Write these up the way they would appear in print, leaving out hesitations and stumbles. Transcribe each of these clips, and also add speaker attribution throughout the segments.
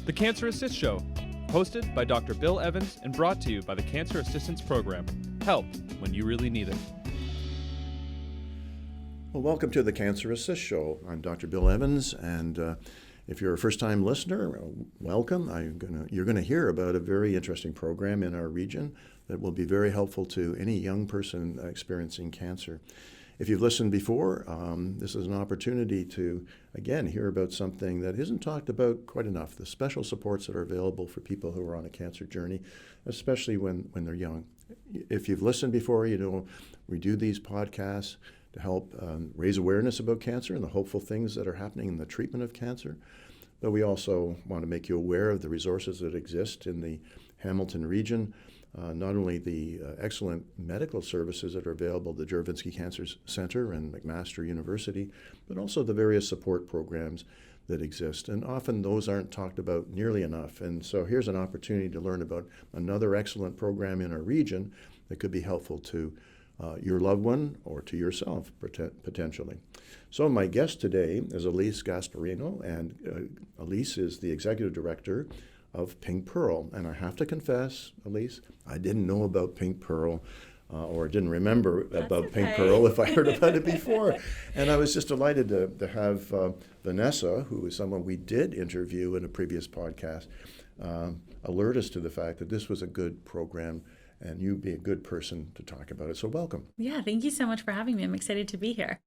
Speaker 1: The Cancer Assist Show, hosted by Dr. Bill Evans and brought to you by the Cancer Assistance Program. Help when you really need it.
Speaker 2: Well, welcome to the Cancer Assist Show. I'm Dr. Bill Evans, and if you're a first-time listener, welcome. You're going to hear about a very interesting program in our region that will be very helpful to any young person experiencing cancer. If you've listened before, this is an opportunity to, again, hear about something that isn't talked about quite enough, the special supports that are available for people who are on a cancer journey, especially when they're young. If you've listened before, you know we do these podcasts to help raise awareness about cancer and the hopeful things that are happening in the treatment of cancer. But we also want to make you aware of the resources that exist in the Hamilton region, not only the excellent medical services that are available at the Juravinski Cancer Center and McMaster University, but also the various support programs that exist. And often those aren't talked about nearly enough. And so here's an opportunity to learn about another excellent program in our region that could be helpful to your loved one or to yourself potentially. So my guest today is Elise Gasbarrino, and Elise is the executive director of Pink Pearl. And I have to confess, Elise, I didn't know about Pink Pearl or didn't remember about Pink Pearl if I heard about it before. And I was just delighted to have Vanessa, who is someone we did interview in a previous podcast, alert us to the fact that this was a good program and you'd be a good person to talk about it. So welcome.
Speaker 3: Yeah, thank you so much for having me. I'm excited to be here.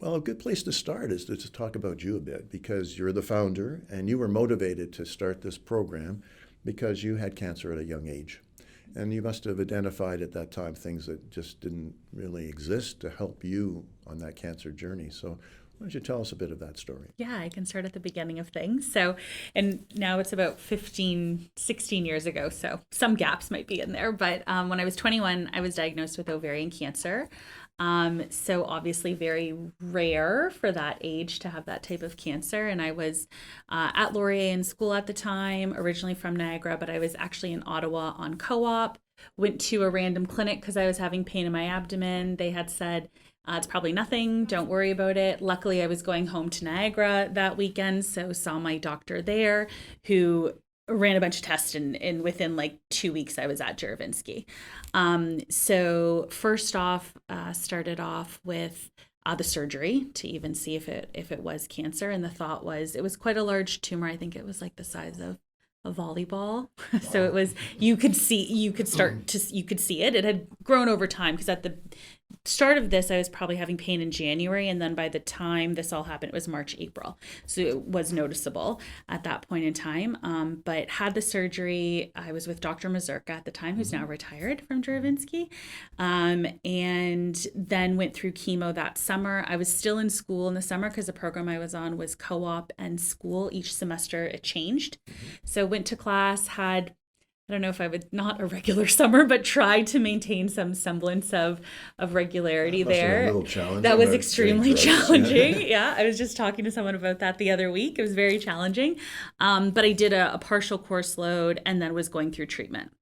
Speaker 2: Well, a good place to start is to just talk about you a bit, because you're the founder and you were motivated to start this program because you had cancer at a young age. And you must have identified at that time things that just didn't really exist to help you on that cancer journey. So why don't you tell us a bit of that story?
Speaker 3: Yeah, I can start at the beginning of things. So, and now it's about 16 years ago, so some gaps might be in there. But when I was 21, I was diagnosed with ovarian cancer. So obviously very rare for that age to have that type of cancer. And I was at Laurier in school at the time, originally from Niagara, but I was actually in Ottawa on co-op, went to a random clinic because I was having pain in my abdomen. They had said, it's probably nothing, don't worry about it. Luckily, I was going home to Niagara that weekend, so saw my doctor there who ran a bunch of tests, and within like 2 weeks, I was at Juravinski. So first off, started off with the surgery to even see if it was cancer, and the thought was it was quite a large tumor. I think it was like the size of a volleyball. So it was, you could see it. It had grown over time because at the start of this, I was probably having pain in January. And then by the time this all happened, it was March, April. So it was noticeable at that point in time. But had the surgery. I was with Dr. Mazurka at the time, who's now retired from Juravinski. And then went through chemo that summer. I was still in school in the summer because the program I was on was co-op and school. Each semester it changed. So went to class, had, I don't know if I would, not a regular summer, but tried to maintain some semblance of regularity there. That was extremely challenging. Yeah, I was just talking to someone about that the other week. It was very challenging. But I did a partial course load and then was going through treatment.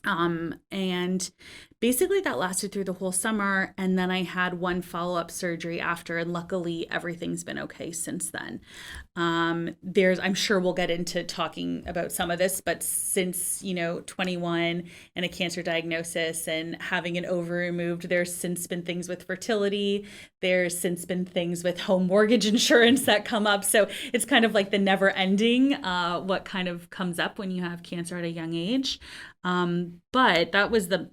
Speaker 3: And basically that lasted through the whole summer. And then I had one follow-up surgery after, and luckily everything's been okay since then. I'm sure we'll get into talking about some of this, but since, 21 and a cancer diagnosis and having an ovary removed, there's since been things with fertility. There's since been things with home mortgage insurance that come up. So it's kind of like the never ending, what kind of comes up when you have cancer at a young age. But that was the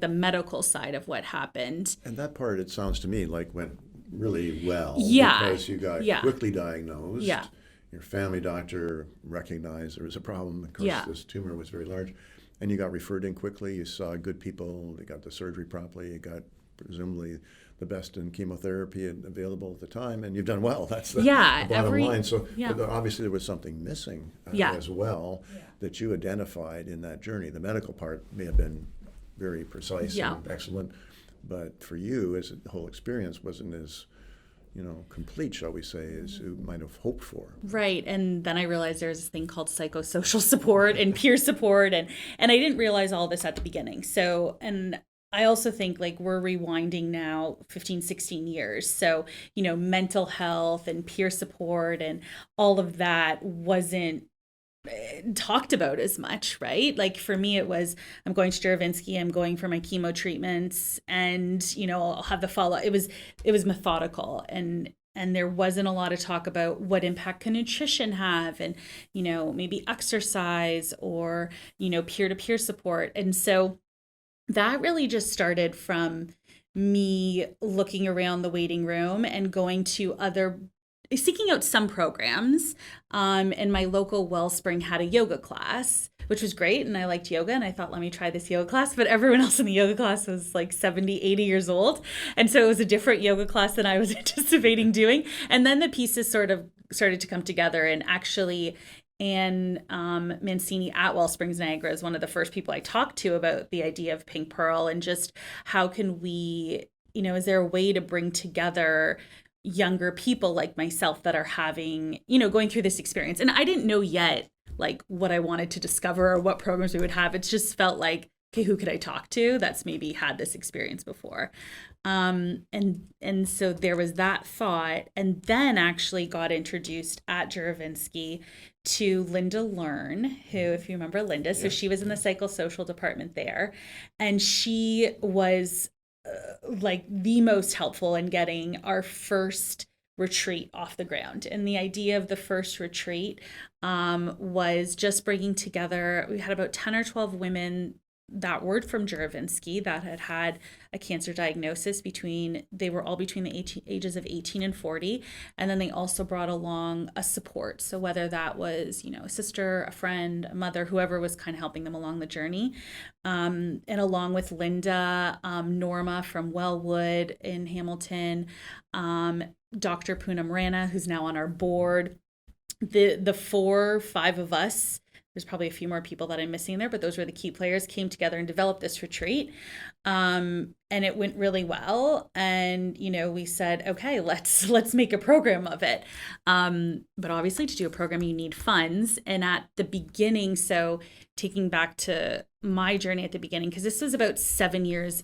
Speaker 3: medical side of what happened.
Speaker 2: And that part, it sounds to me like went really well.
Speaker 3: Yeah.
Speaker 2: Because you got quickly diagnosed.
Speaker 3: Yeah.
Speaker 2: Your family doctor recognized there was a problem because this tumor was very large. And you got referred in quickly. You saw good people. They got the surgery promptly. You got presumably the best in chemotherapy available at the time, and you've done well. That's the bottom line. So but obviously there was something missing as well that you identified in that journey. The medical part may have been very precise and excellent, but for you, as the whole experience wasn't as complete, shall we say, as you might have hoped for.
Speaker 3: Right. And then I realized there's this thing called psychosocial support and peer support. And I didn't realize all this at the beginning. So, and I also think like we're rewinding now 15, 16 years. So, mental health and peer support and all of that wasn't talked about as much, right? Like for me, it was, I'm going to Juravinski, I'm going for my chemo treatments, and, I'll have the follow. It was methodical, and there wasn't a lot of talk about what impact can nutrition have, and, maybe exercise, or, peer-to-peer support. And so that really just started from me looking around the waiting room and going to seeking out some programs. And my local Wellspring had a yoga class, which was great. And I liked yoga, and I thought, let me try this yoga class. But everyone else in the yoga class was like 70, 80 years old. And so it was a different yoga class than I was anticipating doing. And then the pieces sort of started to come together. And actually, Anne Mancini at Wellsprings Niagara is one of the first people I talked to about the idea of Pink Pearl, and just how can we, is there a way to bring together younger people like myself that are having, going through this experience. And I didn't know yet like what I wanted to discover or what programs we would have. It just felt like, okay, who could I talk to that's maybe had this experience before? And so there was that thought, and then actually got introduced at Juravinski to Linda Learn, who, if you remember Linda, so she was in the psychosocial department there, and she was like the most helpful in getting our first retreat off the ground. And the idea of the first retreat was just bringing together, we had about 10 or 12 women that were from Juravinski that had a cancer diagnosis they were all between the ages of 18 and 40. And then they also brought along a support. So whether that was, a sister, a friend, a mother, whoever was kind of helping them along the journey. And along with Linda, Norma from Wellwood in Hamilton, Dr. Poonam Rana, who's now on our board, the 5 of us, there's probably a few more people that I'm missing there, but those were the key players, came together and developed this retreat. And it went really well. And, we said, okay, let's make a program of it. But obviously to do a program, you need funds. And at the beginning, so taking back to my journey at the beginning, because this was about 7 years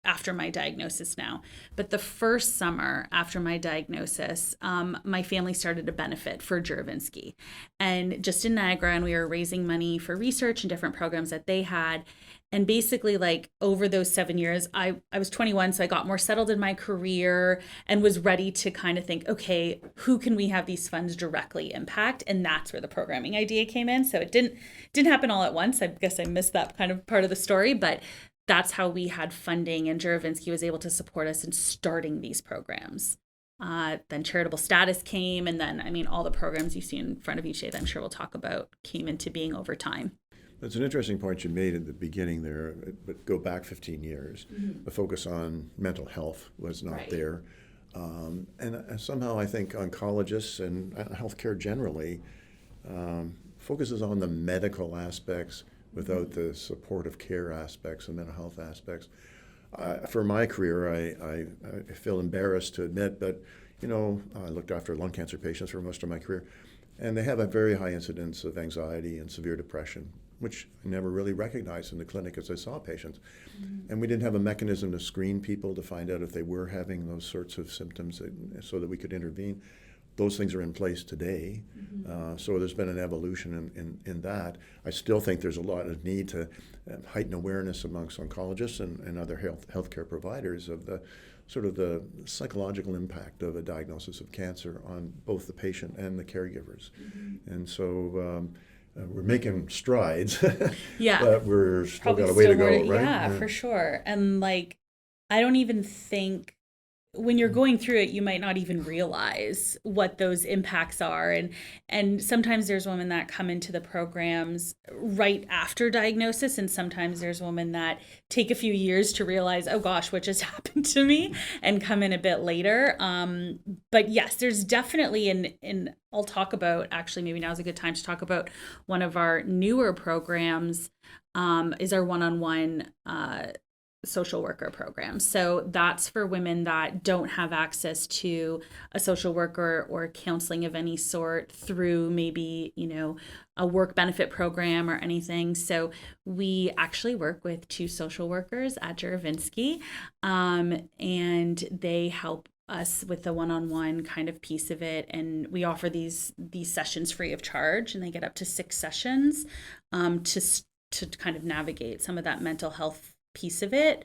Speaker 3: after my diagnosis now. But the first summer after my diagnosis, my family started to benefit for Juravinski. And just in Niagara, and we were raising money for research and different programs that they had. And basically, like, over those 7 years, I was 21, so I got more settled in my career and was ready to kind of think, okay, who can we have these funds directly impact? And that's where the programming idea came in. So it didn't happen all at once. I guess I missed that kind of part of the story, but that's how we had funding, and Juravinski was able to support us in starting these programs. Then charitable status came, and then, all the programs you see in front of you today that I'm sure we'll talk about came into being over time.
Speaker 2: That's an interesting point you made at the beginning there, but go back 15 years. Mm-hmm. The focus on mental health was not there. And somehow I think oncologists and healthcare generally focuses on the medical aspects without the supportive care aspects and mental health aspects. For my career, I feel embarrassed to admit, but I looked after lung cancer patients for most of my career, and they have a very high incidence of anxiety and severe depression, which I never really recognized in the clinic as I saw patients. Mm-hmm. And we didn't have a mechanism to screen people to find out if they were having those sorts of symptoms so that we could intervene. Those things are in place today. Mm-hmm. So there's been an evolution in that. I still think there's a lot of need to heighten awareness amongst oncologists and other healthcare providers of the sort of the psychological impact of a diagnosis of cancer on both the patient and the caregivers. Mm-hmm. And so we're making strides,
Speaker 3: yeah,
Speaker 2: but we're still got a way to go, right?
Speaker 3: Yeah, for sure. And I don't even think, when you're going through it, you might not even realize what those impacts are. And sometimes there's women that come into the programs right after diagnosis, and sometimes there's women that take a few years to realize, oh gosh, what just happened to me, and come in a bit later. But yes, there's definitely, and I'll talk about, actually maybe now's a good time to talk about one of our newer programs, is our one-on-one social worker program. So that's for women that don't have access to a social worker or counseling of any sort through maybe, a work benefit program or anything. So we actually work with 2 social workers at Juravinski, and they help us with the one-on-one kind of piece of it, and we offer these sessions free of charge, and they get up to 6 sessions to kind of navigate some of that mental health piece of it.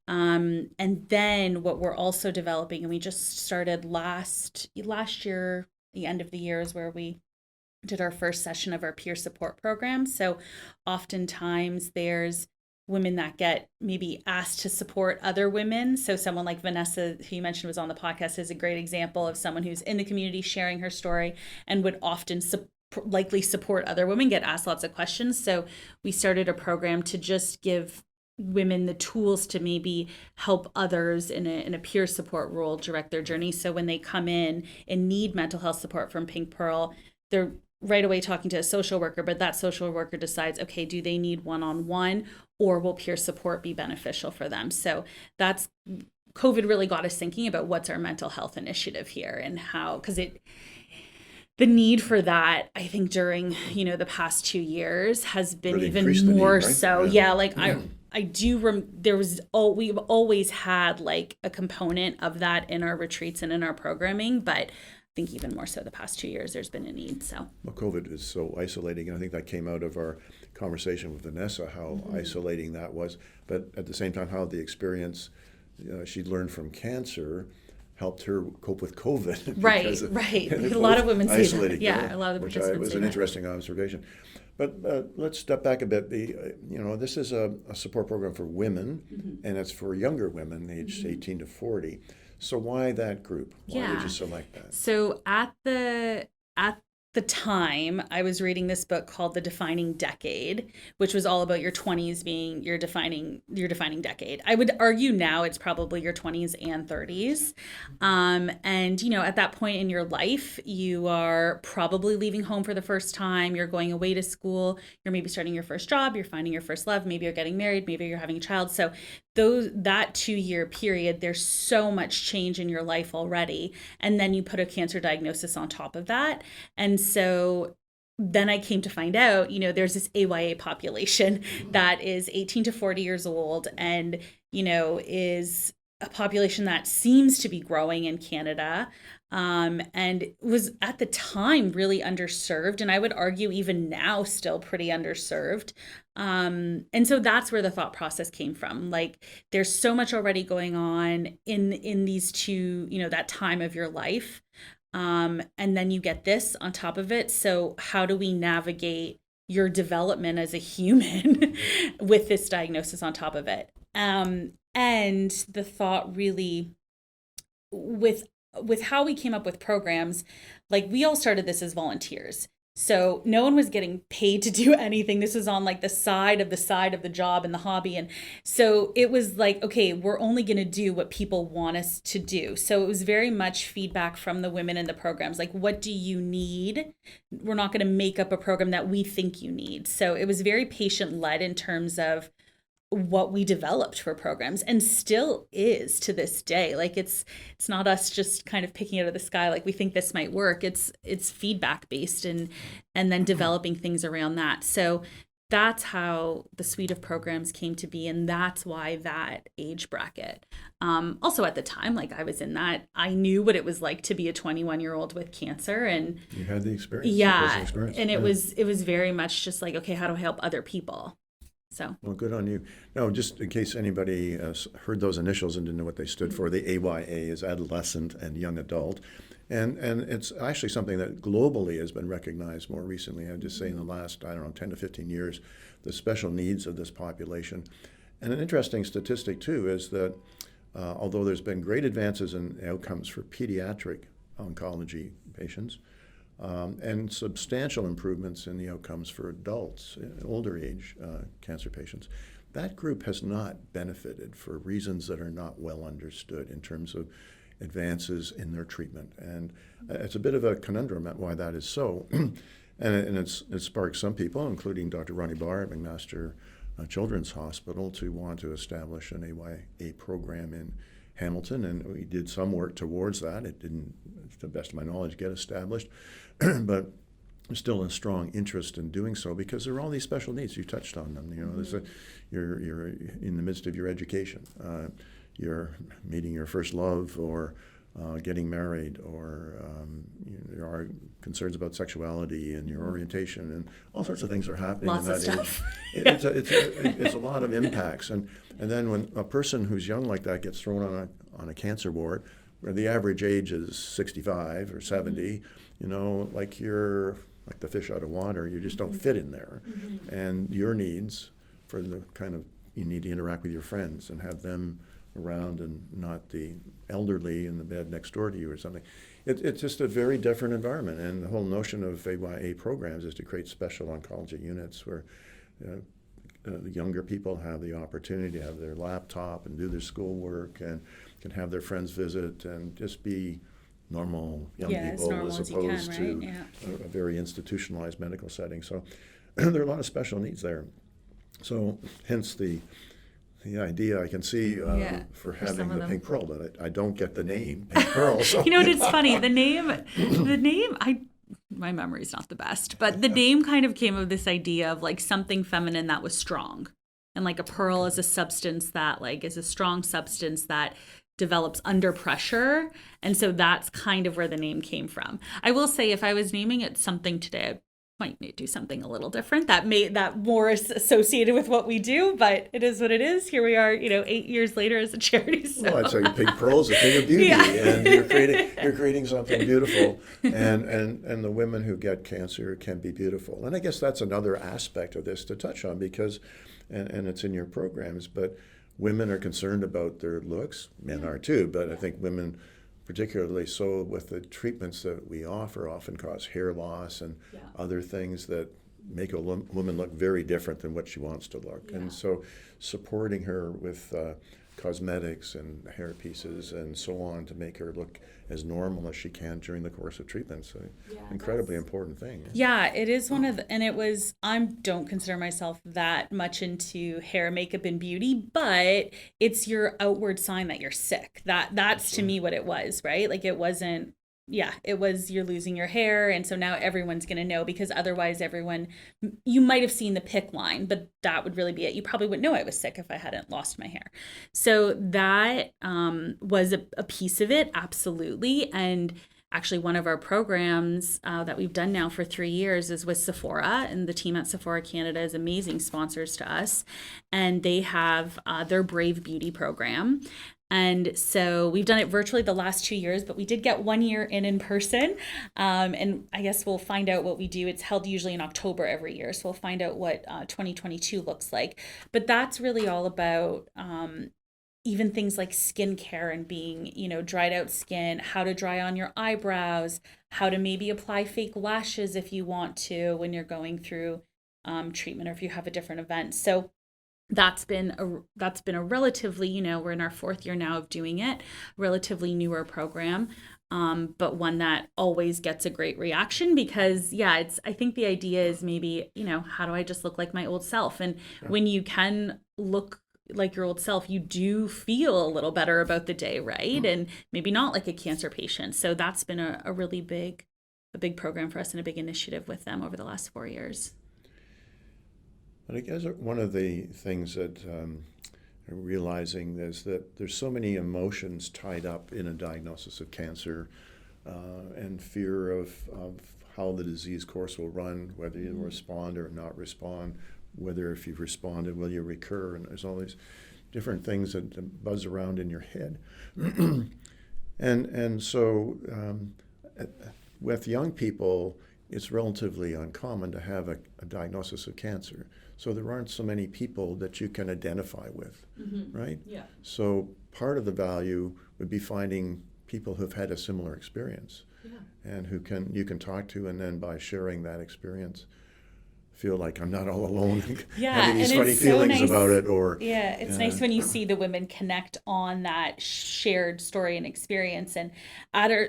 Speaker 3: And then what we're also developing, and we just started last year, the end of the year is where we did our first session of our peer support program. So oftentimes there's women that get maybe asked to support other women. So someone like Vanessa, who you mentioned was on the podcast, is a great example of someone who's in the community sharing her story and would often likely support other women, get asked lots of questions. So we started a program to just give women the tools to maybe help others in a peer support role direct their journey. So when they come in and need mental health support from Pink Pearl, they're right away talking to a social worker, but that social worker decides, okay, do they need one-on-one, or will peer support be beneficial for them? So that's, COVID really got us thinking about what's our mental health initiative here and how, because the need for that, I think during, the past 2 years has been
Speaker 2: Really
Speaker 3: even more
Speaker 2: need, right?
Speaker 3: so. Yeah, like I do, we've always had like a component of that in our retreats and in our programming, but I think even more so the past 2 years, there's been a need. So,
Speaker 2: well, COVID is so isolating, and I think that came out of our conversation with Vanessa, how isolating that was. But at the same time, how the experience she learned from cancer helped her cope with COVID.
Speaker 3: Right. A lot of women say that. Yeah, a lot of
Speaker 2: which
Speaker 3: participants
Speaker 2: was
Speaker 3: say
Speaker 2: an
Speaker 3: that.
Speaker 2: Interesting observation. But let's step back a bit. This is a support program for women, and it's for younger women, aged 18 to 40. So why that group? Why did you select that?
Speaker 3: So at the time, I was reading this book called The Defining Decade, which was all about your 20s being your defining decade. I would argue now it's probably your 20s and 30s. And, at that point in your life, you are probably leaving home for the first time. You're going away to school. You're maybe starting your first job. You're finding your first love. Maybe you're getting married. Maybe you're having a child. So that 2-year period, there's so much change in your life already. And then you put a cancer diagnosis on top of that. And so then I came to find out, there's this AYA population that is 18 to 40 years old and, is a population that seems to be growing in Canada, and was at the time really underserved. And I would argue even now still pretty underserved. And so that's where the thought process came from. Like, there's so much already going on in these two, that time of your life. And then you get this on top of it. So how do we navigate your development as a human with this diagnosis on top of it? And the thought really with how we came up with programs, like we all started this as volunteers. So no one was getting paid to do anything. This was on like the side of the job and the hobby. And so it was like, okay, we're only going to do what people want us to do. So it was very much feedback from the women in the programs. Like, what do you need? We're not going to make up a program that we think you need. So it was very patient-led in terms of what we developed for programs, and still is to this day. Like, it's not us just kind of picking out of the sky like we think this might work. It's feedback based and then developing things around that. So that's how the suite of programs came to be, and that's why that age bracket. Also at the time, like I was in that, I knew what it was like to be a 21-year-old with cancer, and
Speaker 2: you had the experience.
Speaker 3: Yeah, and it was very much just like, okay, how do I help other people? So.
Speaker 2: Well, good on you. Now, just in case anybody heard those initials and didn't know what they stood for, the AYA is adolescent and young adult. And it's actually something that globally has been recognized more recently. I'd just say in the last, 10 to 15 years, the special needs of this population. And an interesting statistic, too, is that although there's been great advances in outcomes for pediatric oncology patients, and substantial improvements in the outcomes for adults, older age cancer patients, that group has not benefited for reasons that are not well understood in terms of advances in their treatment. And it's a bit of a conundrum at why that is so. and it sparked some people, including Dr. Ronnie Barr at McMaster Children's Hospital, to want to establish an AYA program in Hamilton, and we did some work towards that. It didn't, to the best of my knowledge, get established, but there's still a strong interest in doing so because there are all these special needs. You touched on them. You're in the midst of your education. You're meeting your first love, or getting married, or there are concerns about sexuality and your orientation, and all sorts of things are happening
Speaker 3: Lots
Speaker 2: in
Speaker 3: of
Speaker 2: that
Speaker 3: stuff.
Speaker 2: age. It's a lot of impacts, and then when a person who's young like that gets thrown on a cancer ward, where the average age is 65 or 70, like you're like the fish out of water, you just don't fit in there, and your needs for the kind of, you need to interact with your friends and have them around and not the elderly in the bed next door to you or something. It's just a very different environment, and the whole notion of AYA programs is to create special oncology units where the younger people have the opportunity to have their laptop and do their schoolwork and can have their friends visit and just be normal young people as opposed to a very institutionalized medical setting. So there are a lot of special needs there. So hence the idea I can see for having the pink pearl, but I don't get the name pink pearl. So.
Speaker 3: It's funny. The name, my memory's not the best, but the name kind of came of this idea of like something feminine that was strong. And like a pearl is a substance that like is a strong substance that develops under pressure. And so that's kind of where the name came from. I will say if I was naming it something today, might do something a little different that more is associated with what we do, but it is what it is. Here we are, 8 years later as a charity. So.
Speaker 2: Well, I'd say pink pearl is a thing of beauty, and you're creating something beautiful, and the women who get cancer can be beautiful. And I guess that's another aspect of this to touch on, because, and it's in your programs, but women are concerned about their looks. Men are too, but I think women, particularly so with the treatments that we offer, often cause hair loss and other things that make a woman look very different than what she wants to look. And so supporting her with cosmetics and hair pieces and so on to make her look as normal as she can during the course of treatment. So incredibly important thing.
Speaker 3: Yeah, it is one of the, and it was, I don't consider myself that much into hair, makeup, and beauty, but it's your outward sign that you're sick. That's to me what it was, right? Like it wasn't, it was you're losing your hair. And so now everyone's going to know, because otherwise you might have seen the PIC line, but that would really be it. You probably wouldn't know I was sick if I hadn't lost my hair. So that was a piece of it, absolutely. And actually one of our programs that we've done now for 3 years is with Sephora, and the team at Sephora Canada is amazing sponsors to us. And they have their Brave Beauty program. And so we've done it virtually the last 2 years, but we did get 1 year in person. And I guess we'll find out what we do. It's held usually in October every year. So we'll find out what 2022 looks like. But that's really all about even things like skincare and being, dried out skin, how to dry on your eyebrows, how to maybe apply fake lashes if you want to when you're going through treatment or if you have a different event. So that's been a relatively, we're in our 4th year now of doing it, relatively newer program, but one that always gets a great reaction because, I think the idea is maybe, how do I just look like my old self? And when you can look like your old self, you do feel a little better about the day, right? And maybe not like a cancer patient. So that's been a really big program for us and a big initiative with them over the last 4 years.
Speaker 2: But I guess one of the things that I'm realizing is that there's so many emotions tied up in a diagnosis of cancer, and fear of how the disease course will run, whether you respond or not respond, whether if you've responded, will you recur, and there's all these different things that buzz around in your head. and so with young people, it's relatively uncommon to have a diagnosis of cancer. So there aren't so many people that you can identify with, right? Yeah. So part of the value would be finding people who've had a similar experience, and who you can talk to, and then by sharing that experience, feel like I'm not all alone. Having these funny feelings about it, or
Speaker 3: it's nice when you see the women connect on that shared story and experience. And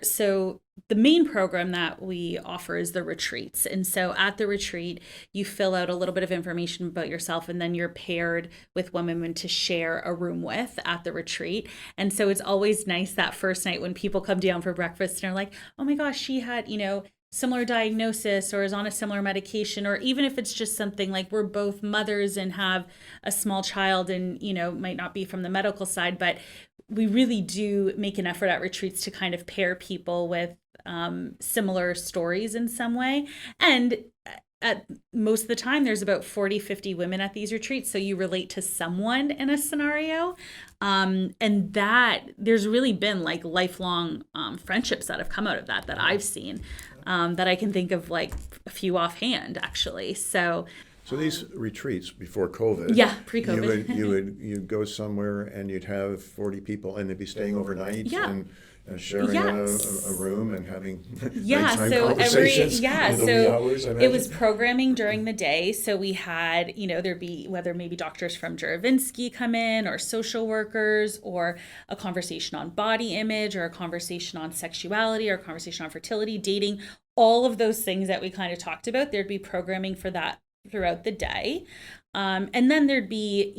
Speaker 3: so the main program that we offer is the retreats. And so at the retreat, you fill out a little bit of information about yourself, and then you're paired with women to share a room with at the retreat. And so it's always nice that first night when people come down for breakfast and are like, oh my gosh, she had, similar diagnosis or is on a similar medication, or even if it's just something like we're both mothers and have a small child and, might not be from the medical side, but we really do make an effort at retreats to kind of pair people with similar stories in some way. And at most of the time, there's about 40, 50 women at these retreats. So you relate to someone in a scenario. And that there's really been like lifelong friendships that have come out of that I've seen, that I can think of like a few offhand, actually. So
Speaker 2: these retreats before COVID,
Speaker 3: yeah, pre-COVID,
Speaker 2: you'd go somewhere and you'd have 40 people and they'd be staying overnight.
Speaker 3: Yeah.
Speaker 2: And sharing
Speaker 3: Yes.
Speaker 2: a room and having
Speaker 3: Yeah,
Speaker 2: nighttime
Speaker 3: so
Speaker 2: conversations in the wee hours, I
Speaker 3: it
Speaker 2: imagine.
Speaker 3: was programming during the day. So we had, there'd be whether maybe doctors from Juravinski come in, or social workers, or a conversation on body image, or a conversation on sexuality, or a conversation on fertility, dating, all of those things that we kind of talked about. There'd be programming for that throughout the day. And then there'd be,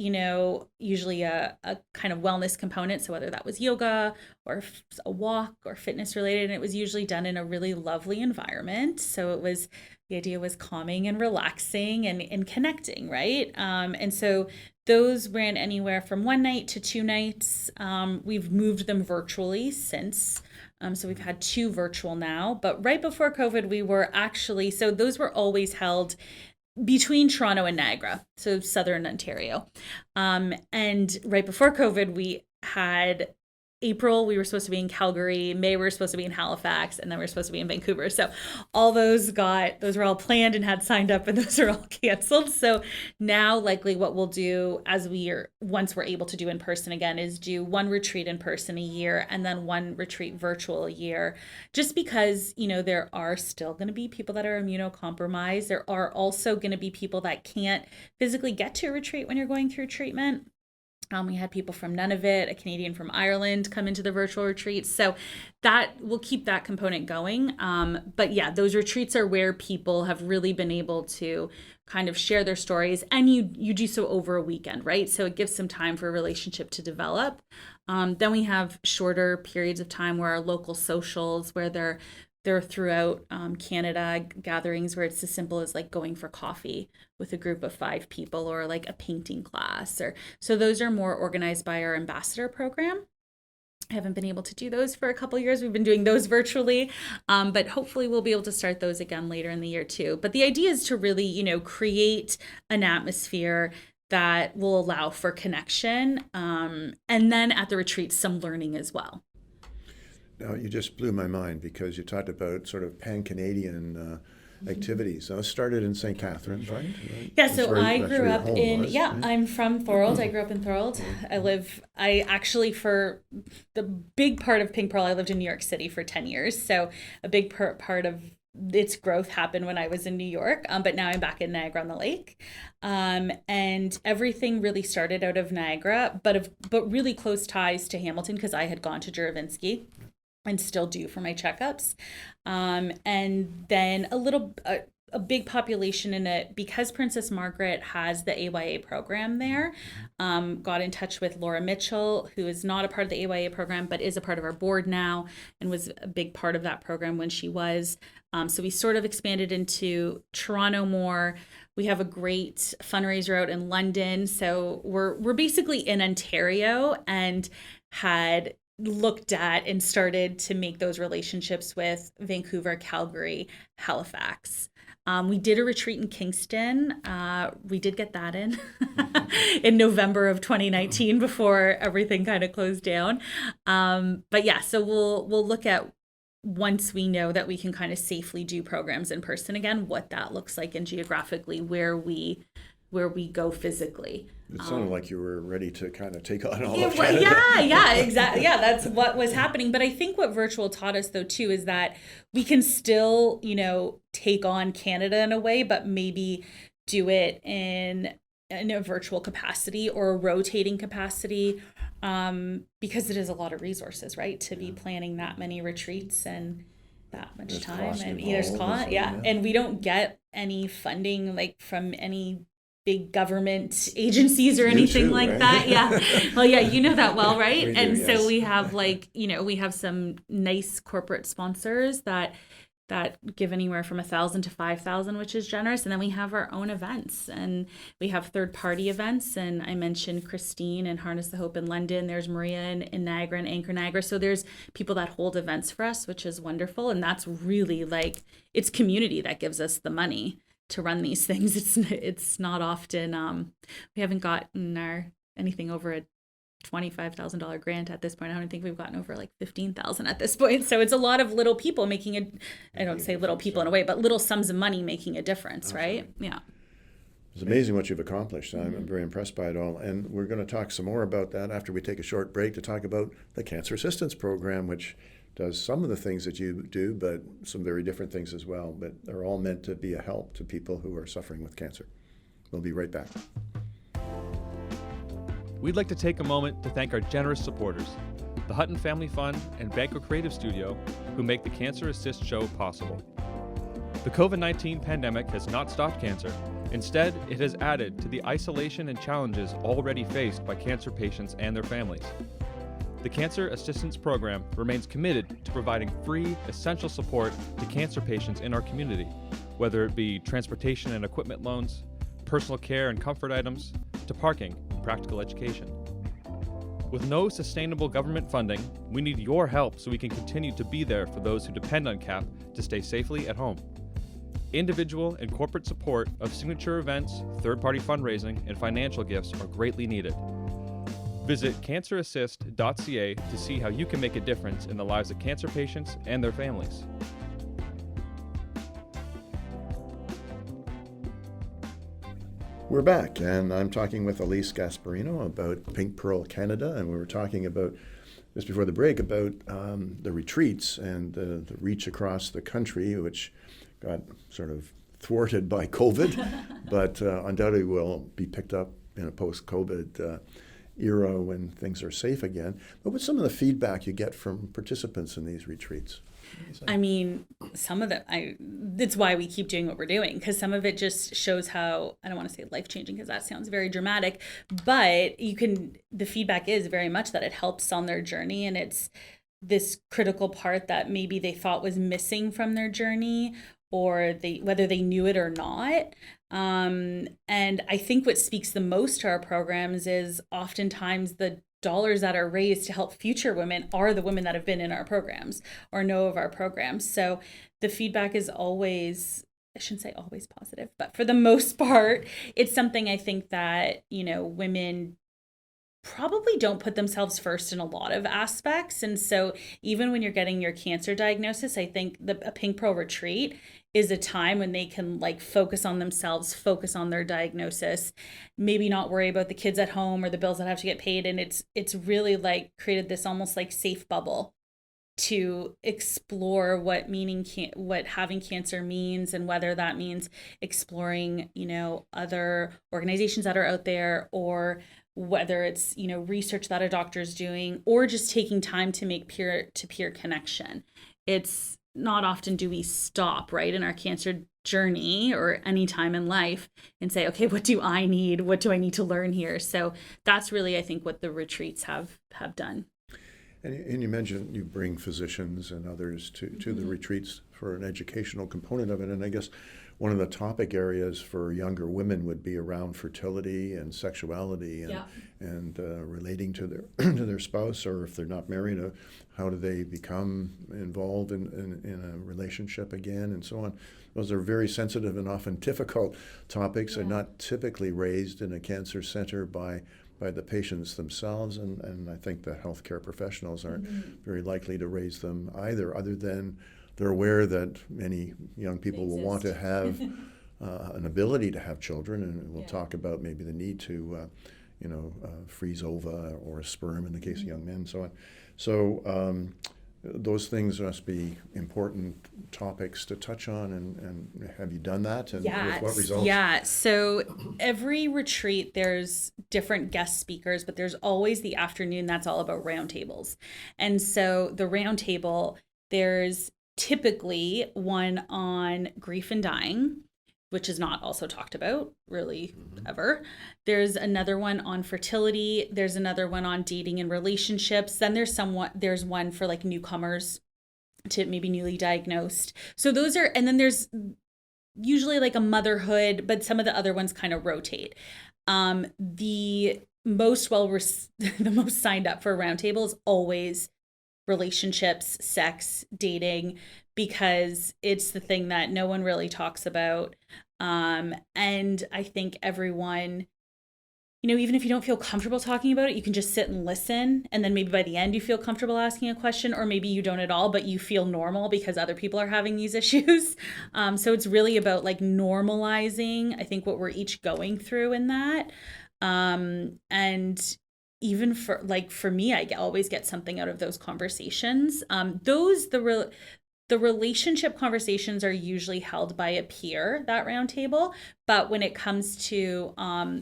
Speaker 3: usually a kind of wellness component. So whether that was yoga or a walk or fitness related, and it was usually done in a really lovely environment. So the idea was calming and relaxing and connecting, right? And so those ran anywhere from 1 night to 2 nights. We've moved them virtually since. So we've had 2 virtual now, but right before COVID, we were actually, so those were always held between Toronto and Niagara, so southern Ontario. And right before COVID, we had April, we were supposed to be in Calgary. May, we were supposed to be in Halifax, and then we were supposed to be in Vancouver. So all those were all planned and had signed up, and those are all canceled. So now likely what we'll do once we're able to do in person again, is do 1 retreat in person a year and then 1 retreat virtual a year, just because, there are still going to be people that are immunocompromised. There are also going to be people that can't physically get to a retreat when you're going through treatment. We had people from Nunavut, a Canadian from Ireland, come into the virtual retreats. So that we'll keep that component going. But yeah, those retreats are where people have really been able to kind of share their stories, and you do so over a weekend, right? So it gives some time for a relationship to develop. Then we have shorter periods of time where our local socials, where they're throughout Canada, gatherings where it's as simple as like going for coffee with a group of 5 people, or like a painting class, so those are more organized by our ambassador program. I haven't been able to do those for a couple of years. We've been doing those virtually, but hopefully we'll be able to start those again later in the year too. But the idea is to really, create an atmosphere that will allow for connection, and then at the retreat, some learning as well.
Speaker 2: Now, you just blew my mind because you talked about sort of pan-Canadian activities. It started in St. Catharines, right?
Speaker 3: Yeah, so I grew up
Speaker 2: right?
Speaker 3: I'm from Thorold. I grew up in Thorold. I actually, for the big part of Pink Pearl, I lived in New York City for 10 years. So a big part of its growth happened when I was in New York, but now I'm back in Niagara-on-the-Lake. And everything really started out of Niagara, but really close ties to Hamilton, because I had gone to Juravinski and still do for my checkups. And then a big population in it, because Princess Margaret has the AYA program there. Got in touch with Laura Mitchell, who is not a part of the AYA program, but is a part of our board now, and was a big part of that program when she was. So we sort of expanded into Toronto more. We have a great fundraiser out in London. So we're basically in Ontario, and had looked at and started to make those relationships with Vancouver, Calgary, Halifax. We did a retreat in Kingston. We did get that in November of 2019 before everything kind of closed down. But yeah, so we'll look at, once we know that we can kind of safely do programs in person again, what that looks like, and geographically where we go physically.
Speaker 2: It sounded like you were ready to kind of take on all of
Speaker 3: Canada. Yeah, exactly. Yeah, that's what was happening. But I think what virtual taught us, though, too, is that we can still, take on Canada in a way, but maybe do it in a virtual capacity or a rotating capacity, because it is a lot of resources, right, to be planning that many retreats and that much time. And there's cost, and we don't get any funding like from any big government agencies or anything like
Speaker 2: right?
Speaker 3: that. Yeah. Well, yeah, you know that well, right?
Speaker 2: So
Speaker 3: we have we have some nice corporate sponsors that that give anywhere from 1,000 to 5,000, which is generous. And then we have our own events, and we have third-party events. And I mentioned Christine and Harness the Hope in London. There's Maria in Niagara and Anchor Niagara. So there's people that hold events for us, which is wonderful. And that's really like, it's community that gives us the money to run these things. It's not often, we haven't gotten anything over a $25,000 grant at this point. I don't think we've gotten over like 15,000 at this point. So it's a lot of little people making I don't say little people in a way, but little sums of money making a difference, right? Yeah.
Speaker 2: It's amazing what you've accomplished. I'm very impressed by it all. And we're going to talk some more about that after we take a short break to talk about the Cancer Assistance Program, which does some of the things that you do, but some very different things as well. But they're all meant to be a help to people who are suffering with cancer. We'll be right back.
Speaker 1: We'd like to take a moment to thank our generous supporters, the Hutton Family Fund and Banco Creative Studio, who make the Cancer Assist show possible. The COVID-19 pandemic has not stopped cancer. Instead, it has added to the isolation and challenges already faced by cancer patients and their families. The Cancer Assistance Program remains committed to providing free, essential support to cancer patients in our community, whether it be transportation and equipment loans, personal care and comfort items, to parking and practical education. With no sustainable government funding, we need your help so we can continue to be there for those who depend on CAP to stay safely at home. Individual and corporate support of signature events, third-party fundraising, and financial gifts are greatly needed. Visit cancerassist.ca to see how you can make a difference in the lives of cancer patients and their families.
Speaker 2: We're back, and I'm talking with Elise Gasbarrino about Pink Pearl Canada, and we were talking about, just before the break, about the retreats and the reach across the country, which got sort of thwarted by COVID, but undoubtedly will be picked up in a post-COVID era when things are safe again. But what's some of the feedback you get from participants in these retreats?
Speaker 3: I mean, some of it's why we keep doing what we're doing, because some of it just shows how, I don't want to say life-changing because that sounds very dramatic, but the feedback is very much that it helps on their journey, and it's this critical part that maybe they thought was missing from their journey, or whether they knew it or not. And I think what speaks the most to our programs is oftentimes the dollars that are raised to help future women are the women that have been in our programs or know of our programs. So the feedback is always, I shouldn't say always positive, but for the most part, it's something I think that, women probably don't put themselves first in a lot of aspects. And so even when you're getting your cancer diagnosis, I think a Pink Pearl retreat is a time when they can focus on themselves, focus on their diagnosis, maybe not worry about the kids at home or the bills that have to get paid. And it's really created this almost safe bubble to explore what having cancer means, and whether that means exploring, other organizations that are out there, or whether it's, research that a doctor's doing, or just taking time to make peer-to-peer connection. It's not often do we stop right in our cancer journey or any time in life and say, okay, what do I need? What do I need to learn here? So that's really, I think, what the retreats have done.
Speaker 2: And you mentioned you bring physicians and others to the retreats for an educational component of it. And I guess one of the topic areas for younger women would be around fertility and sexuality and relating to their spouse, or if they're not married, how do they become involved in a relationship again, and so on. Those are very sensitive and often difficult topics, and not typically raised in a cancer center by the patients themselves, and I think the healthcare professionals aren't very likely to raise them either, other than they're aware that many young people will want to have an ability to have children, and we'll talk about maybe the need to, freeze ova or a sperm in the case of young men, and so on. So those things must be important topics to touch on, and have you done that, and with what results?
Speaker 3: Yeah, so every retreat there's different guest speakers, but there's always the afternoon that's all about roundtables. And so the roundtable, there's typically one on grief and dying, which is not also talked about really ever. There's another one on fertility. There's another one on dating and relationships. Then there's one for newcomers to maybe newly diagnosed. So those are, and then there's usually like a motherhood, but some of the other ones kind of rotate. The most the most signed up for a roundtable is always relationships, sex, dating, because it's the thing that no one really talks about. And I think everyone, even if you don't feel comfortable talking about it, you can just sit and listen. And then maybe by the end you feel comfortable asking a question, or maybe you don't at all, but you feel normal because other people are having these issues. So it's really about like normalizing, I think, what we're each going through in that. And even for me, I always get something out of those conversations. The relationship conversations are usually held by a peer, that roundtable. But when it comes to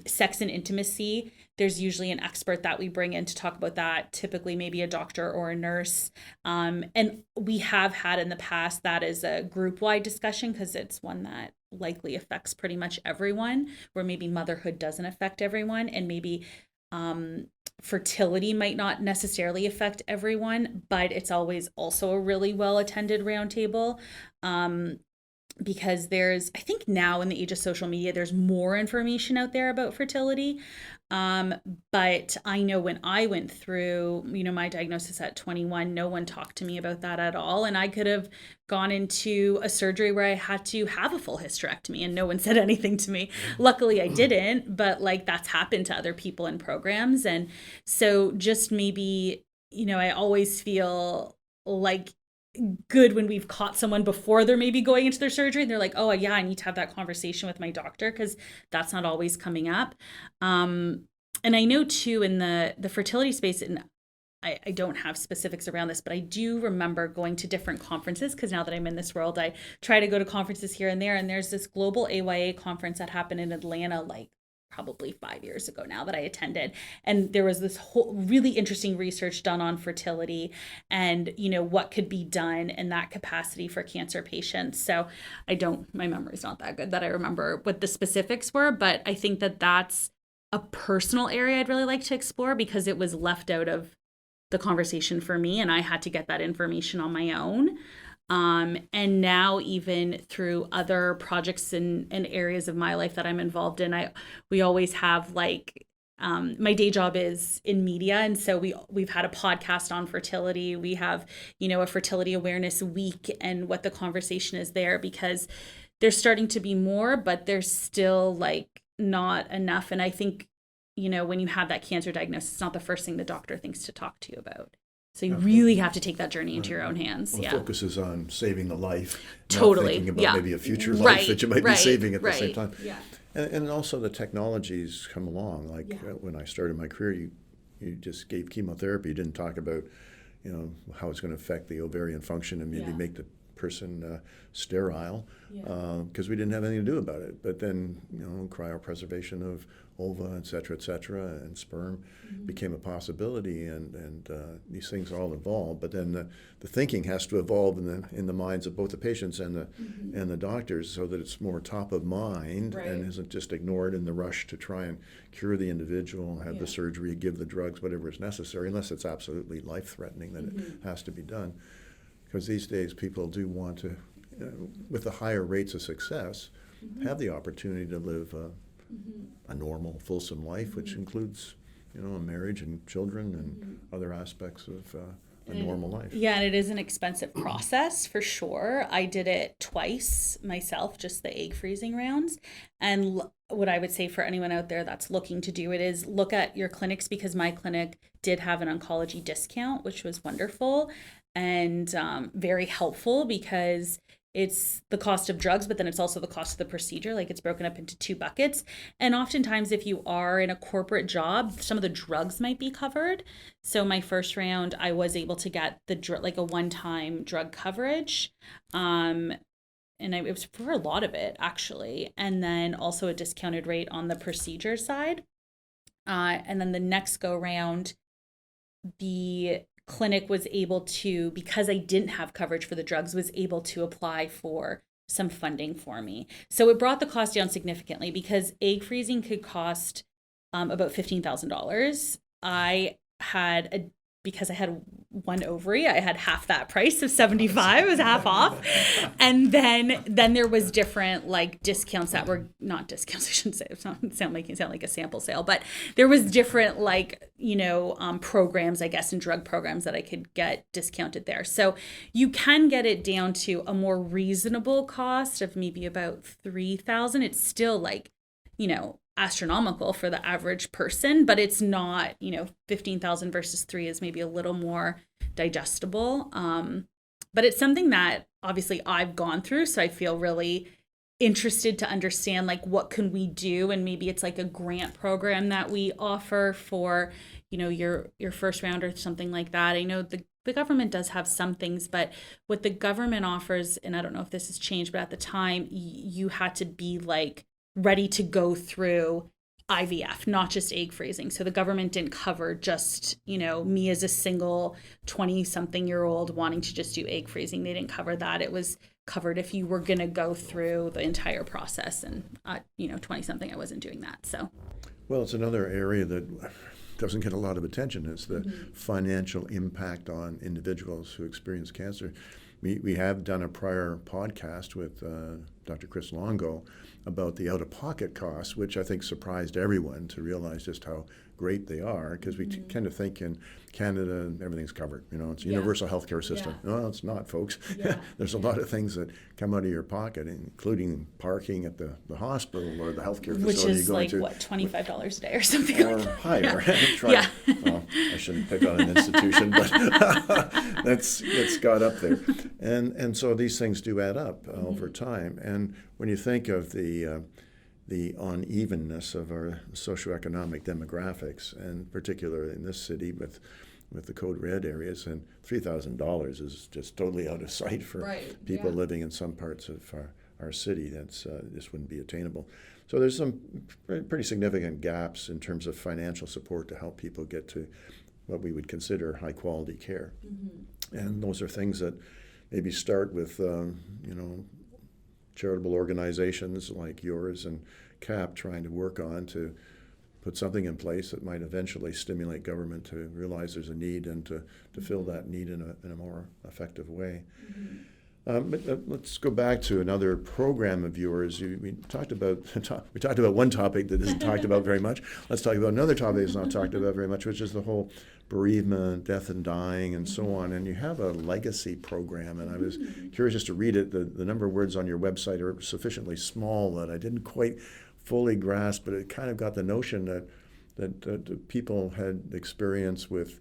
Speaker 3: sex and intimacy, there's usually an expert that we bring in to talk about that, typically maybe a doctor or a nurse. And we have had in the past that is a group-wide discussion, because it's one that likely affects pretty much everyone, where maybe motherhood doesn't affect everyone, and maybe fertility might not necessarily affect everyone, but it's always also a really well attended roundtable, because I think now in the age of social media, there's more information out there about fertility. But I know when I went through, my diagnosis at 21, no one talked to me about that at all. And I could have gone into a surgery where I had to have a full hysterectomy and no one said anything to me. Luckily I didn't, but like that's happened to other people in programs. And so just maybe, I always feel like good when we've caught someone before they're maybe going into their surgery and they're like, oh yeah, I need to have that conversation with my doctor, because that's not always coming up. And I know too, in the fertility space, and I don't have specifics around this, but I do remember going to different conferences, because now that I'm in this world, I try to go to conferences here and there. And there's this global AYA conference that happened in Atlanta, like probably 5 years ago now, that I attended. And there was this whole really interesting research done on fertility and, what could be done in that capacity for cancer patients. So my memory's not that good that I remember what the specifics were, but I think that that's a personal area I'd really like to explore, because it was left out of the conversation for me, and I had to get that information on my own. And now even through other projects and areas of my life that I'm involved in, we always have like, my day job is in media. And so we've had a podcast on fertility. We have, a fertility awareness week, and what the conversation is there, because there's starting to be more, but there's still like not enough. And I think, when you have that cancer diagnosis, it's not the first thing the doctor thinks to talk to you about. So you really have to take that journey into your own hands.
Speaker 2: Well, the focus is on saving the life,
Speaker 3: totally.
Speaker 2: Not thinking about maybe a future life that you might be saving at the same time.
Speaker 3: Yeah.
Speaker 2: And also the technologies come along. Like when I started my career, you just gave chemotherapy. You didn't talk about, how it's going to affect the ovarian function and maybe make the person sterile, because we didn't have anything to do about it. But then, cryopreservation of ova, et cetera, and sperm became a possibility, and these things all evolve. But then the thinking has to evolve in the minds of both the patients and the doctors, so that it's more top of mind and isn't just ignored in the rush to try and cure the individual, have the surgery, give the drugs, whatever is necessary, unless it's absolutely life-threatening that it has to be done. Because these days people do want to, with the higher rates of success, have the opportunity to live a normal, fulsome life, which includes, a marriage and children and other aspects of a normal life.
Speaker 3: Yeah, and it is an expensive process for sure. I did it twice myself, just the egg freezing rounds. And what I would say for anyone out there that's looking to do it is look at your clinics, because my clinic did have an oncology discount, which was wonderful and very helpful, because it's the cost of drugs, but then it's also the cost of the procedure. Like, it's broken up into two buckets. And oftentimes if you are in a corporate job, some of the drugs might be covered. So my first round, I was able to get like a one-time drug coverage. And it was for a lot of it, actually. And then also a discounted rate on the procedure side. And then the next go round, the clinic was able to, because I didn't have coverage for the drugs, was able to apply for some funding for me. So it brought the cost down significantly, because egg freezing could cost about $15,000. I had because I had one ovary, I had half that price of $75. It was half off. And then there was different like discounts that were not discounts. I shouldn't say it sound like a sample sale, but there was different like, programs, I guess, and drug programs that I could get discounted there. So you can get it down to a more reasonable cost of maybe about $3,000. It's still like, astronomical for the average person, but it's not, 15,000 versus 3 is maybe a little more digestible. But it's something that obviously I've gone through. So I feel really interested to understand like what can we do, and maybe it's like a grant program that we offer for, your first round or something like that. I know the government does have some things, but what the government offers, and I don't know if this has changed, but at the time you had to be like ready to go through IVF, not just egg freezing. So the government didn't cover just, me as a single 20-something-year-old wanting to just do egg freezing. They didn't cover that. It was covered if you were going to go through the entire process. And, 20-something, I wasn't doing that. So,
Speaker 2: well, it's another area that doesn't get a lot of attention. It's the financial impact on individuals who experience cancer. We have done a prior podcast with Dr. Chris Longo about the out-of-pocket costs, which I think surprised everyone to realize just how great they are, because we tend to think in Canada everything's covered. It's a universal healthcare system.
Speaker 3: Yeah.
Speaker 2: No, it's not, folks.
Speaker 3: Yeah.
Speaker 2: There's a lot of things that come out of your pocket, including parking at the hospital or the healthcare facility
Speaker 3: which is
Speaker 2: you're going
Speaker 3: like,
Speaker 2: to.
Speaker 3: what, $25 a day or something
Speaker 2: Or
Speaker 3: like that.
Speaker 2: higher.
Speaker 3: Yeah.
Speaker 2: Well, I shouldn't pick on an institution, but it's got up there. And so these things do add up over time. And when you think of the unevenness of our socioeconomic demographics, and particularly in this city with the code red areas, and $3,000 is just totally out of sight for people living in some parts of our city. This wouldn't be attainable. So there's some pretty significant gaps in terms of financial support to help people get to what we would consider high quality care. And those are things that maybe start with charitable organizations like yours and CAP trying to work on to put something in place that might eventually stimulate government to realize there's a need and to fill that need in a more effective way. But let's go back to another program of yours. We talked about one topic that isn't talked about very much. Let's talk about another topic that's not talked about very much, which is the whole bereavement, death and dying, and so on. And you have a legacy program, and I was curious just to read it. The number of words on your website are sufficiently small that I didn't quite fully grasp, but it kind of got the notion that people had experience with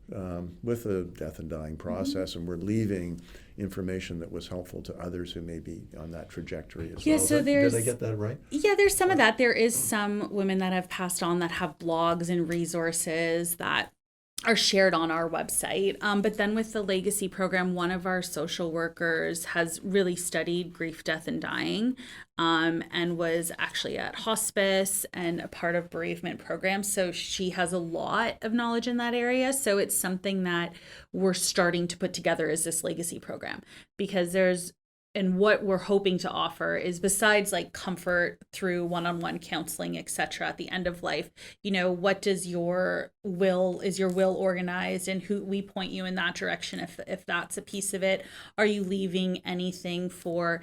Speaker 2: the death and dying process, and were leaving information that was helpful to others who may be on that trajectory as well.
Speaker 3: So
Speaker 2: did I get that right?
Speaker 3: Yeah, there's some of that. There is some women that have passed on that have blogs and resources that are shared on our website. But then with the legacy program, one of our social workers has really studied grief, death, and dying, and was actually at hospice and a part of bereavement programs. So she has a lot of knowledge in that area. So it's something that we're starting to put together as this legacy program, because and what we're hoping to offer is, besides like comfort through one-on-one counseling, etc., at the end of life, what does is your will organized, and who we point you in that direction if that's a piece of it. Are you leaving anything for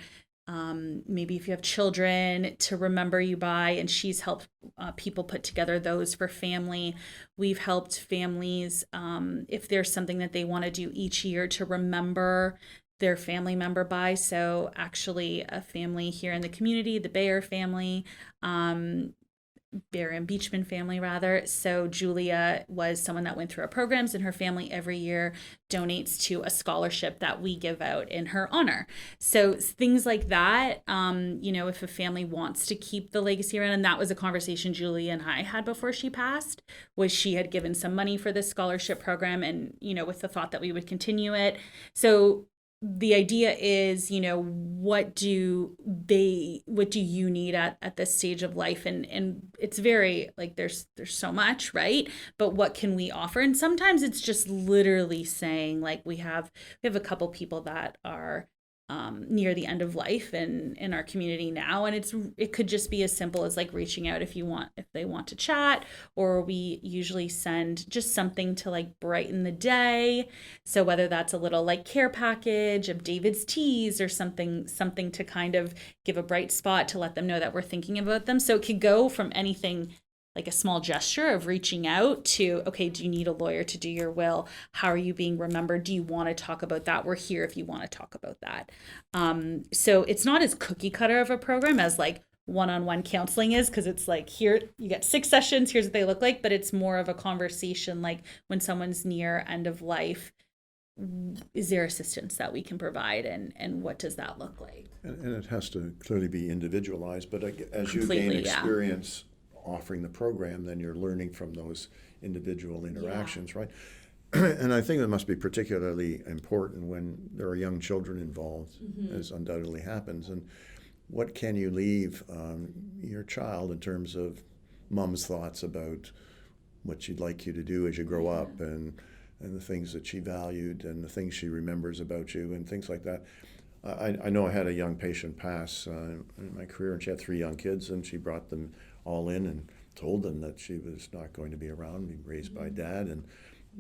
Speaker 3: maybe if you have children to remember you by? And she's helped people put together those for family. We've helped families if there's something that they want to do each year to remember their family member by. So actually a family here in the community, the Bayer family, Bayer and Beachman family rather. So Julia was someone that went through our programs, and her family every year donates to a scholarship that we give out in her honor. So things like that, if a family wants to keep the legacy around, and that was a conversation Julia and I had before she passed, was she had given some money for this scholarship program, and, with the thought that we would continue it. So the idea is, what do you need at this stage of life? And it's very like, there's so much, right? But what can we offer? And sometimes it's just literally saying, like, we have a couple people that are near the end of life in our community now. And it could just be as simple as like reaching out if they want to chat, or we usually send just something to like brighten the day. So whether that's a little like care package of David's teas or something to kind of give a bright spot to let them know that we're thinking about them. So it could go from anything like a small gesture of reaching out to, okay, do you need a lawyer to do your will? How are you being remembered? Do you want to talk about that? We're here if you want to talk about that. So it's not as cookie cutter of a program as like one-on-one counseling is, because it's like, here, you get 6 sessions, here's what they look like, but it's more of a conversation, like when someone's near end of life, is there assistance that we can provide, and what does that look like?
Speaker 2: And it has to clearly be individualized, but as you
Speaker 3: Completely,
Speaker 2: gain experience offering the program, then you're learning from those individual interactions, right? And I think that must be particularly important when there are young children involved, as undoubtedly happens. And what can you leave your child in terms of mom's thoughts about what she'd like you to do as you grow up, and the things that she valued, and the things she remembers about you, and things like that. I know I had a young patient pass in my career, and she had 3 young kids, and she brought them all in and told them that she was not going to be around, being raised by dad,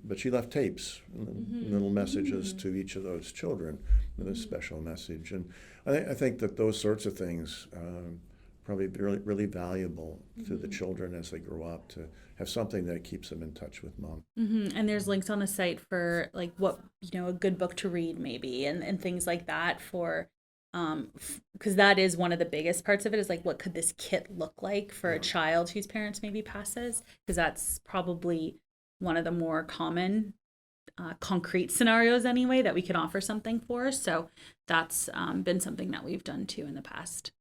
Speaker 2: but she left tapes, little messages to each of those children with a special message. And I think that those sorts of things probably really, really valuable to the children as they grow up, to have something that keeps them in touch with mom.
Speaker 3: And there's links on the site for like what, a good book to read maybe, and things like that, for because that is one of the biggest parts of it, is like, what could this kit look like for a child whose parents maybe passes, because that's probably one of the more common concrete scenarios anyway that we can offer something for. So that's been something that we've done too in the past.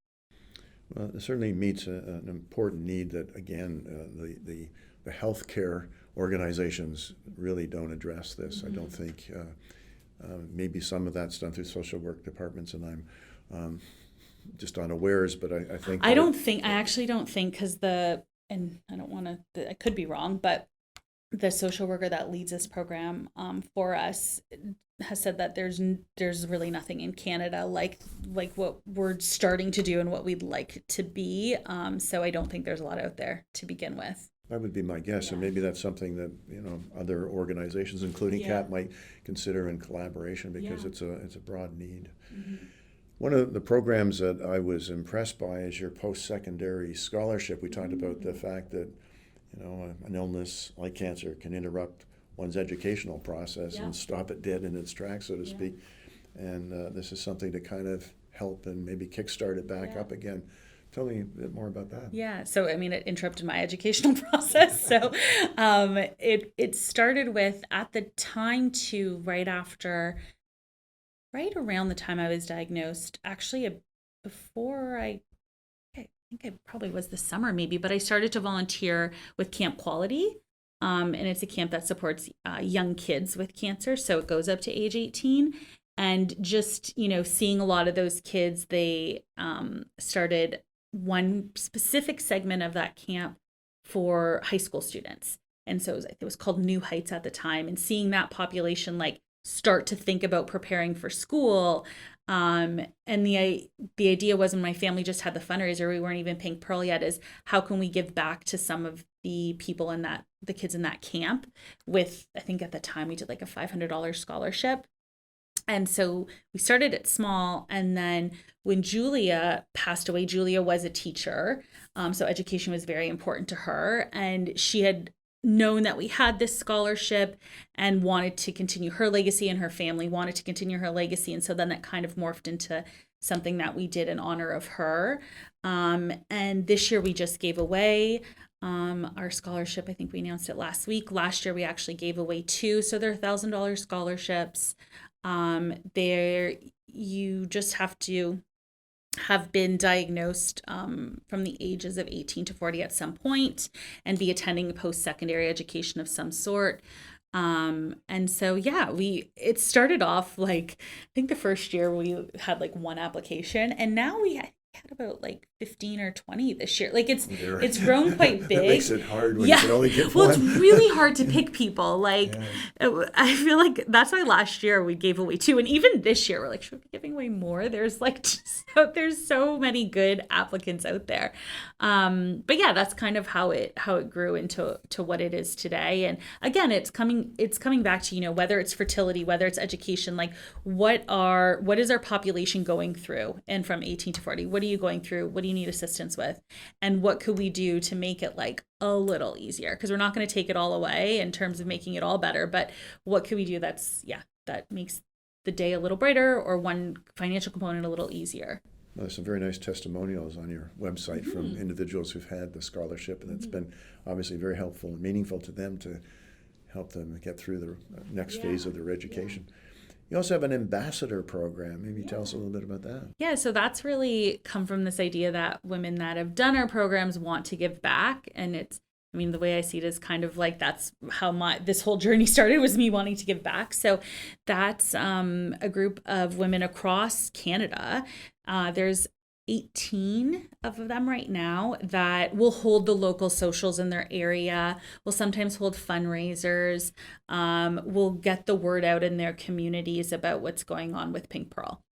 Speaker 2: Well, it certainly meets an important need that, again, the healthcare organizations really don't address this. I don't think. Maybe some of that's done through social work departments, and I'm just unawares, but I think... I
Speaker 3: actually don't think, because and I don't want to, I could be wrong, but the social worker that leads this program for us has said that there's really nothing in Canada like what we're starting to do and what we'd like to be. So I don't think there's a lot out there to begin with.
Speaker 2: That would be my guess, and maybe that's something that other organizations, including CAP, might consider in collaboration, because it's a broad need. One of the programs that I was impressed by is your post-secondary scholarship. We talked about the fact that an illness like cancer can interrupt one's educational process and stop it dead in its tracks, so to speak. And this is something to kind of help and maybe kickstart it back up again. Tell me a bit more about that.
Speaker 3: Yeah, so I mean, it interrupted my educational process. So it started with, at the time too, right around the time I was diagnosed, actually before I think it probably was the summer maybe, but I started to volunteer with Camp Quality. And it's a camp that supports young kids with cancer. So it goes up to age 18. And just, seeing a lot of those kids, they started one specific segment of that camp for high school students. And so it was called New Heights at the time. And seeing that population like start to think about preparing for school. And the idea was, when my family just had the fundraiser, we weren't even paying Pearl yet, is how can we give back to some of the people the kids in that camp with, I think at the time we did like a $500 scholarship. And so we started it small. And then when Julia passed away, Julia was a teacher. So education was very important to her. And she had known that we had this scholarship and wanted to continue her legacy, and her family wanted to continue her legacy. And so then that kind of morphed into something that we did in honor of her. And this year we just gave away our scholarship. I think we announced it last week. Last year we actually gave away 2. So they're $1,000 scholarships. You just have to have been diagnosed from the ages of 18 to 40 at some point, and be attending post-secondary education of some sort. And so, it started off like, I think the first year we had like 1 application, and now we had about like 15 or 20 this year. Like it's grown quite big.
Speaker 2: That makes it hard when you can only get one.
Speaker 3: Well, it's really hard to pick people. Like I feel like that's why last year we gave away 2, and even this year we're like, should we be giving away more? There's like there's so many good applicants out there. But yeah, that's kind of how it grew into what it is today. And again, it's coming back to, you know, whether it's fertility, whether it's education, like what is our population going through, and from 18 to 40, what are you going through? What do you need assistance with? And what could we do to make it like a little easier? Because we're not going to take it all away in terms of making it all better, but what could we do that makes the day a little brighter, or one financial component a little easier?
Speaker 2: Well, there's some very nice testimonials on your website from individuals who've had the scholarship, and it's been obviously very helpful and meaningful to them to help them get through the next phase of their education. You also have an ambassador program. Maybe tell us a little bit about that. Yeah,
Speaker 3: so that's really come from this idea that women that have done our programs want to give back. And the way I see it is kind of like that's how this whole journey started, was me wanting to give back. So that's a group of women across Canada. There's 18 of them right now that will hold the local socials in their area, will sometimes hold fundraisers, will get the word out in their communities about what's going on with Pink Pearl.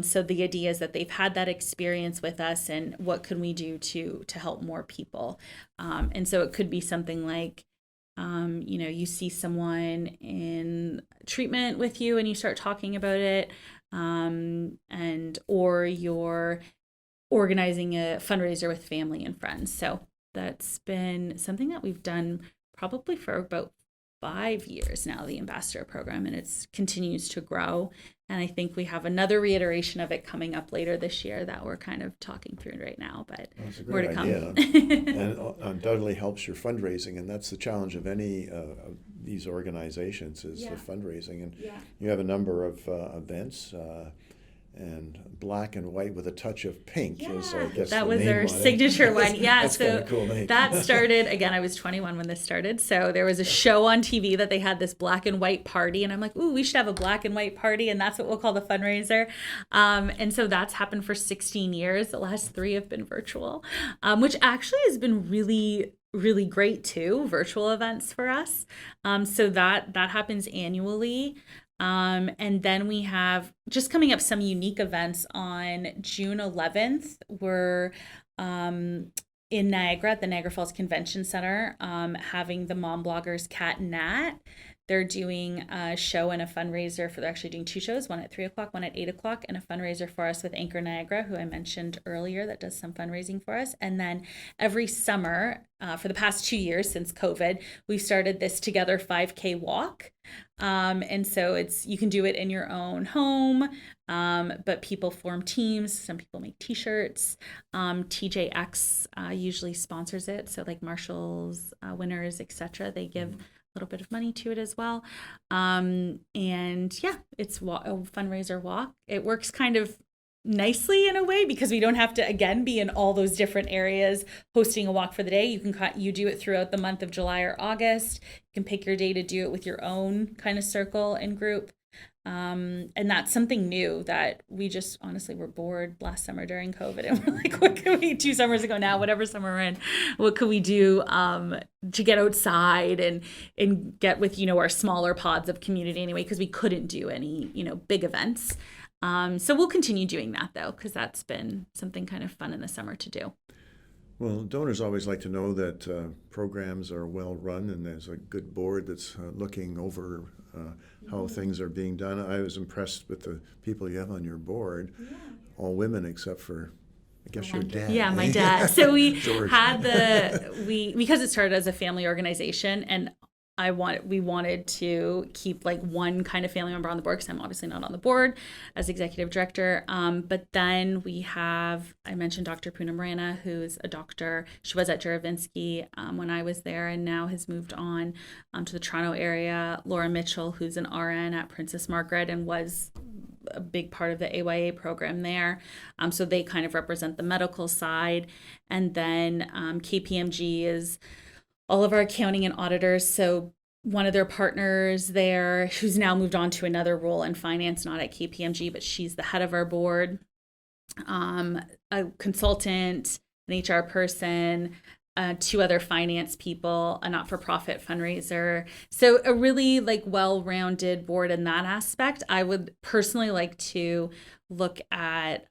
Speaker 3: So the idea is that they've had that experience with us, and what can we do to help more people? And so it could be something like, you see someone in treatment with you and you start talking about it, or you're organizing a fundraiser with family and friends. So that's been something that we've done probably for about 5 years now, the ambassador program, and it continues to grow. And I think we have another reiteration of it coming up later this year that we're kind of talking through right now, but more to come.
Speaker 2: And undoubtedly helps your fundraising, and that's the challenge of any of these organizations is the fundraising. And you have a number of events, and black and white with a touch of pink is, I guess,
Speaker 3: that was our signature one. Yeah,
Speaker 2: that's
Speaker 3: so
Speaker 2: kind of cool name.
Speaker 3: That started, again, I was 21 when this started. So there was a show on TV that they had this black and white party, and I'm like, ooh, we should have a black and white party, and that's what we'll call the fundraiser. And so that's happened for 16 years. The last 3 have been virtual, which actually has been really, really great too, virtual events for us. So that happens annually. And then we have just coming up some unique events on June 11th. We're in Niagara at the Niagara Falls Convention Center, having the mom bloggers Kat and Nat. They're doing a show and a fundraiser they're actually doing 2 shows, one at 3:00, one at 8:00, and a fundraiser for us with Anchor Niagara, who I mentioned earlier, that does some fundraising for us. And then every summer, for the past 2 years since COVID, we've started this Together 5K walk. And so you can do it in your own home, but people form teams. Some people make t-shirts. TJX usually sponsors it. So like Marshall's, Winners, etc. They give a little bit of money to it as well. And it's a fundraiser walk. It works kind of nicely in a way because we don't have to, again, be in all those different areas hosting a walk for the day. You do it throughout the month of July or August. You can pick your day to do it with your own kind of circle and group. And that's something new that we just honestly were bored last summer during COVID, and we're like, what can we 2 summers ago now, whatever summer we're in, what could we do to get outside and get with, our smaller pods of community anyway, because we couldn't do any, big events. So we'll continue doing that though, because that's been something kind of fun in the summer to do.
Speaker 2: Well, donors always like to know that programs are well run and there's a good board that's looking over how things are being done. I was impressed with the people you have on your board, all women except for, I guess, your dad.
Speaker 3: Yeah, my dad. So we had because it started as a family organization, and we wanted to keep like one kind of family member on the board, because I'm obviously not on the board as executive director. But then we have, I mentioned Dr. Poonam Rana, who's a doctor. She was at Juravinski when I was there, and now has moved on to the Toronto area. Laura Mitchell, who's an RN at Princess Margaret and was a big part of the AYA program there. So they kind of represent the medical side. And then KPMG is all of our accounting and auditors. So one of their partners there, who's now moved on to another role in finance, not at KPMG, but she's the head of our board. a consultant, an HR person, 2 other finance people, a not-for-profit fundraiser. So a really like well-rounded board in that aspect. I would personally like to look at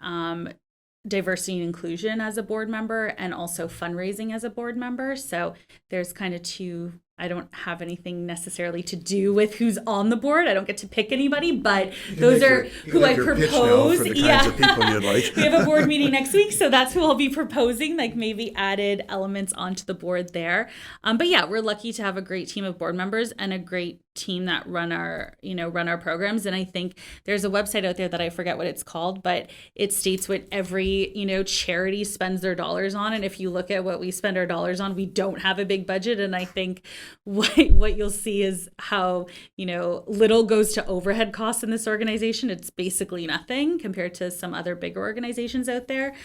Speaker 3: diversity and inclusion as a board member and also fundraising as a board member. So there's kind of 2. I don't have anything necessarily to do with who's on the board. I don't get to pick anybody, but those are who I propose.
Speaker 2: For the kinds of people you'd like.
Speaker 3: We have a board meeting next week, so that's who I'll be proposing, like maybe added elements onto the board there. But yeah, we're lucky to have a great team of board members and a great team that run our programs. And I think there's a website out there that I forget what it's called, but it states what every, charity spends their dollars on. And if you look at what we spend our dollars on, we don't have a big budget. And I think what you'll see is how, little goes to overhead costs in this organization. It's basically nothing compared to some other bigger organizations out there.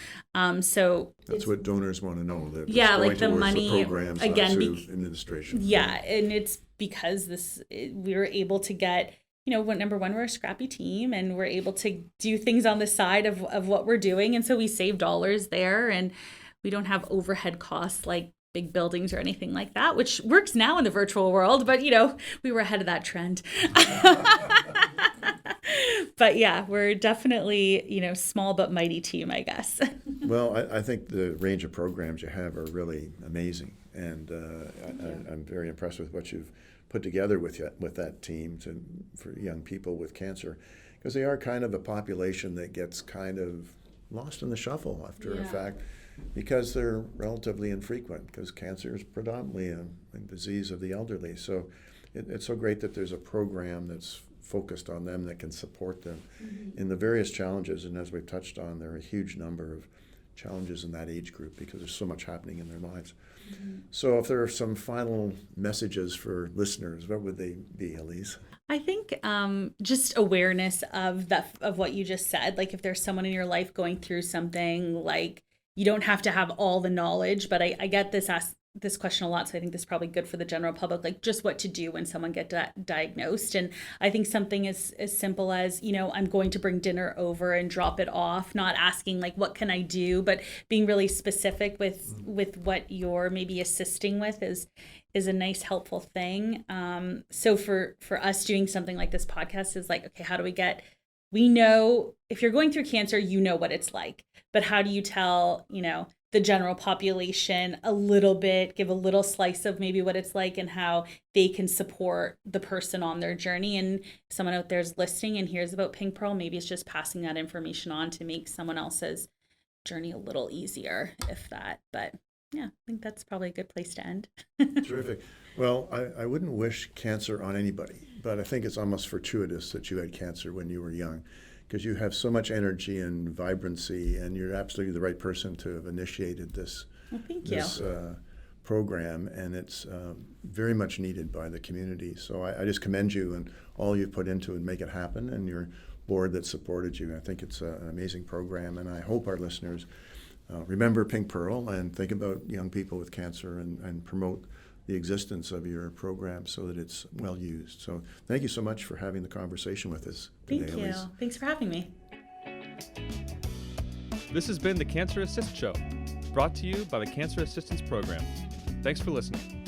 Speaker 3: So
Speaker 2: that's what donors want to know. That
Speaker 3: like the money,
Speaker 2: the programs, again, administration.
Speaker 3: Yeah. And it's because we were able to get, number one, we're a scrappy team and we're able to do things on the side of what we're doing. And so we save dollars there, and we don't have overhead costs like big buildings or anything like that, which works now in the virtual world, but we were ahead of that trend. But yeah, we're definitely, small but mighty team, I guess.
Speaker 2: Well, I think the range of programs you have are really amazing. And I'm very impressed with what you've put together with that team for young people with cancer, because they are kind of a population that gets kind of lost in the shuffle after a fact, because they're relatively infrequent, because cancer is predominantly a disease of the elderly. So it's so great that there's a program that's focused on them, that can support them in the various challenges. And as we've touched on, there are a huge number of challenges in that age group because there's so much happening in their lives. So if there are some final messages for listeners, what would they be, Elise?
Speaker 3: I think just awareness of what you just said. Like if there's someone in your life going through something, like you don't have to have all the knowledge, but I get this question a lot, so I think this is probably good for the general public, like just what to do when someone gets diagnosed. And I think something as simple as, I'm going to bring dinner over and drop it off, not asking like, what can I do, but being really specific with what you're maybe assisting with is a nice, helpful thing. So for us doing something like this podcast is like, okay, how do we know if you're going through cancer, what it's like, but how do you tell, the general population a little bit, give a little slice of maybe what it's like and how they can support the person on their journey. And if someone out there is listening and hears about Pink Pearl, maybe it's just passing that information on to make someone else's journey a little easier, if that. But yeah, I think that's probably a good place to end.
Speaker 2: Terrific. Well, I wouldn't wish cancer on anybody, but I think it's almost fortuitous that you had cancer when you were young, because you have so much energy and vibrancy, and you're absolutely the right person to have initiated this program, and it's very much needed by the community. So I just commend you and all you've put into it and make it happen, and your board that supported you. I think it's an amazing program, and I hope our listeners remember Pink Pearl and think about young people with cancer and promote the existence of your program so that it's well used. So thank you so much for having the conversation with us today,
Speaker 3: Thank you.
Speaker 2: Elise.
Speaker 3: Thanks for having me.
Speaker 1: This has been the Cancer Assist Show, brought to you by the Cancer Assistance Program. Thanks for listening.